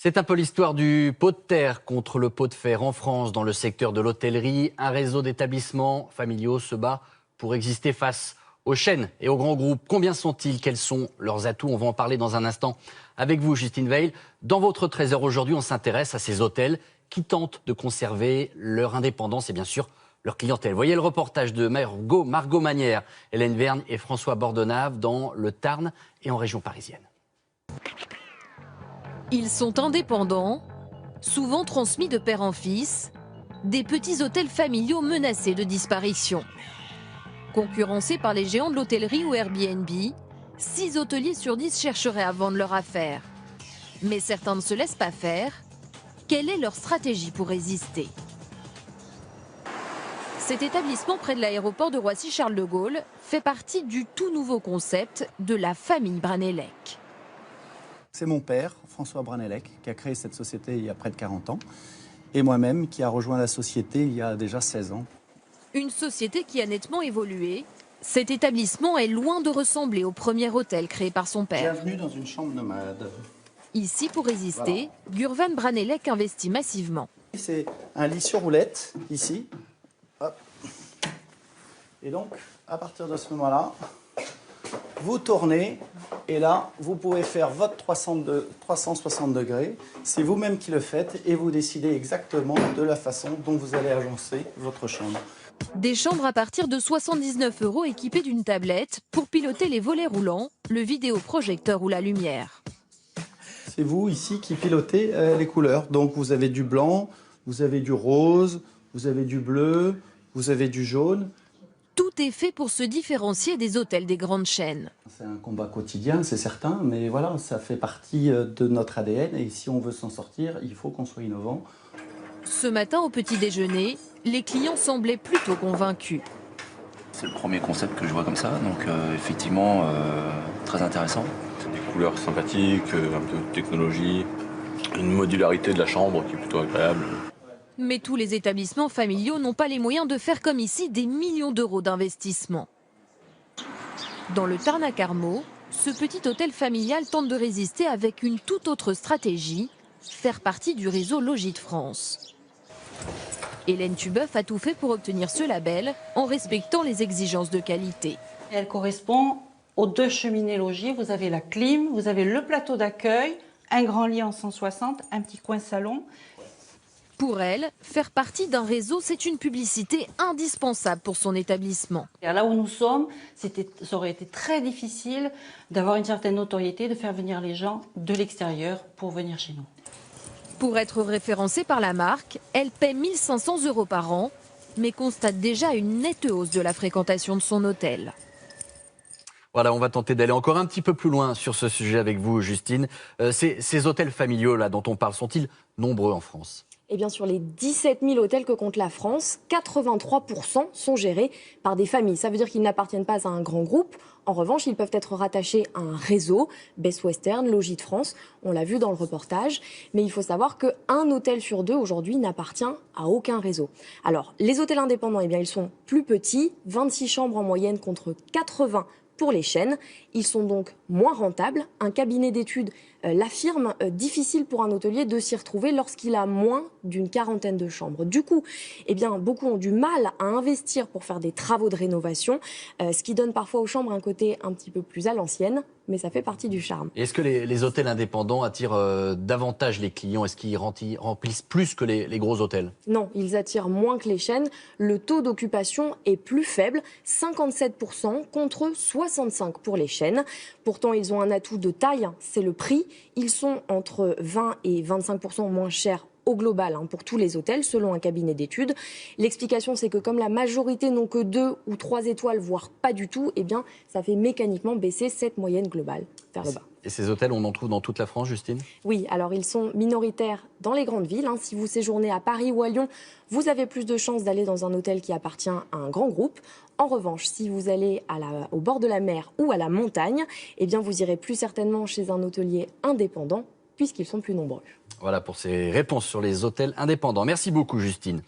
C'est un peu l'histoire du pot de terre contre le pot de fer en France. Dans le secteur de l'hôtellerie, un réseau d'établissements familiaux se bat pour exister face aux chaînes et aux grands groupes. Combien sont-ils? Quels sont leurs atouts? On va en parler dans un instant avec vous, Justine Veil. Dans votre Trésor aujourd'hui, on s'intéresse à ces hôtels qui tentent de conserver leur indépendance et bien sûr leur clientèle. Voyez le reportage de Margot Manière, Hélène Verne et François Bordenave dans le Tarn et en région parisienne. Ils sont indépendants, souvent transmis de père en fils, des petits hôtels familiaux menacés de disparition. Concurrencés par les géants de l'hôtellerie ou Airbnb, 6 hôteliers sur 10 chercheraient à vendre leur affaire. Mais certains ne se laissent pas faire. Quelle est leur stratégie pour résister? Cet établissement près de l'aéroport de Roissy-Charles de Gaulle fait partie du tout nouveau concept de la famille Branellec. C'est mon père, François Branellec, qui a créé cette société il y a près de 40 ans, et moi-même qui a rejoint la société il y a déjà 16 ans. Une société qui a nettement évolué. Cet établissement est loin de ressembler au premier hôtel créé par son père. Bienvenue dans une chambre nomade. Ici, pour résister, Gurvan Branellec investit massivement. C'est un lit sur roulette, ici. Hop. Et donc, à partir de ce moment-là, vous tournez, et là, vous pouvez faire votre 360 degrés. C'est vous-même qui le faites, et vous décidez exactement de la façon dont vous allez agencer votre chambre. Des chambres à partir de 79 € équipées d'une tablette pour piloter les volets roulants, le vidéoprojecteur ou la lumière. C'est vous, ici, qui pilotez les couleurs. Donc, vous avez du blanc, vous avez du rose, vous avez du bleu, vous avez du jaune. Tout est fait pour se différencier des hôtels des grandes chaînes. C'est un combat quotidien, c'est certain, mais voilà, ça fait partie de notre ADN et si on veut s'en sortir, il faut qu'on soit innovant. Ce matin, au petit déjeuner, les clients semblaient plutôt convaincus. C'est le premier concept que je vois comme ça, donc effectivement très intéressant. Des couleurs sympathiques, un peu de technologie, une modularité de la chambre qui est plutôt agréable. Mais tous les établissements familiaux n'ont pas les moyens de faire comme ici des millions d'euros d'investissement. Dans le Tarn à Carmaux, ce petit hôtel familial tente de résister avec une toute autre stratégie, faire partie du réseau Logis de France. Hélène Tubeuf a tout fait pour obtenir ce label en respectant les exigences de qualité. Elle correspond aux 2 cheminées logis. Vous avez la clim, vous avez le plateau d'accueil, un grand lit en 160, un petit coin salon. Pour elle, faire partie d'un réseau, c'est une publicité indispensable pour son établissement. Et là où nous sommes, ça aurait été très difficile d'avoir une certaine notoriété, de faire venir les gens de l'extérieur pour venir chez nous. Pour être référencée par la marque, elle paie 1 500 € par an, mais constate déjà une nette hausse de la fréquentation de son hôtel. Voilà, on va tenter d'aller encore un petit peu plus loin sur ce sujet avec vous, Justine. Ces hôtels familiaux là dont on parle, sont-ils nombreux en France ? Et bien sur les 17 000 hôtels que compte la France, 83% sont gérés par des familles. Ça veut dire qu'ils n'appartiennent pas à un grand groupe. En revanche, ils peuvent être rattachés à un réseau, Best Western, Logis de France, on l'a vu dans le reportage. Mais il faut savoir qu'un hôtel sur 2 aujourd'hui n'appartient à aucun réseau. Alors, les hôtels indépendants, eh bien, ils sont plus petits, 26 chambres en moyenne contre 80 pour les chaînes. Ils sont donc moins rentables. Un cabinet d'études l'affirme, difficile pour un hôtelier de s'y retrouver lorsqu'il a moins d'une quarantaine de chambres. Du coup, eh bien, beaucoup ont du mal à investir pour faire des travaux de rénovation, ce qui donne parfois aux chambres un côté un petit peu plus à l'ancienne, mais ça fait partie du charme. Est-ce que les hôtels indépendants attirent davantage les clients? Est-ce qu'ils remplissent plus que les gros hôtels? Non, ils attirent moins que les chaînes. Le taux d'occupation est plus faible, 57% contre 65% pour les chaînes. Pourtant, ils ont un atout de taille, c'est le prix. Ils sont entre 20 et 25% moins chers au global pour tous les hôtels, selon un cabinet d'études. L'explication, c'est que comme la majorité n'ont que 2 ou 3 étoiles, voire pas du tout, eh bien, ça fait mécaniquement baisser cette moyenne globale vers le bas. Et ces hôtels, on en trouve dans toute la France, Justine? Oui, alors ils sont minoritaires dans les grandes villes. Si vous séjournez à Paris ou à Lyon, vous avez plus de chances d'aller dans un hôtel qui appartient à un grand groupe. En revanche, si vous allez au bord de la mer ou à la montagne, eh bien, vous irez plus certainement chez un hôtelier indépendant, puisqu'ils sont plus nombreux. Voilà pour ces réponses sur les hôtels indépendants. Merci beaucoup, Justine.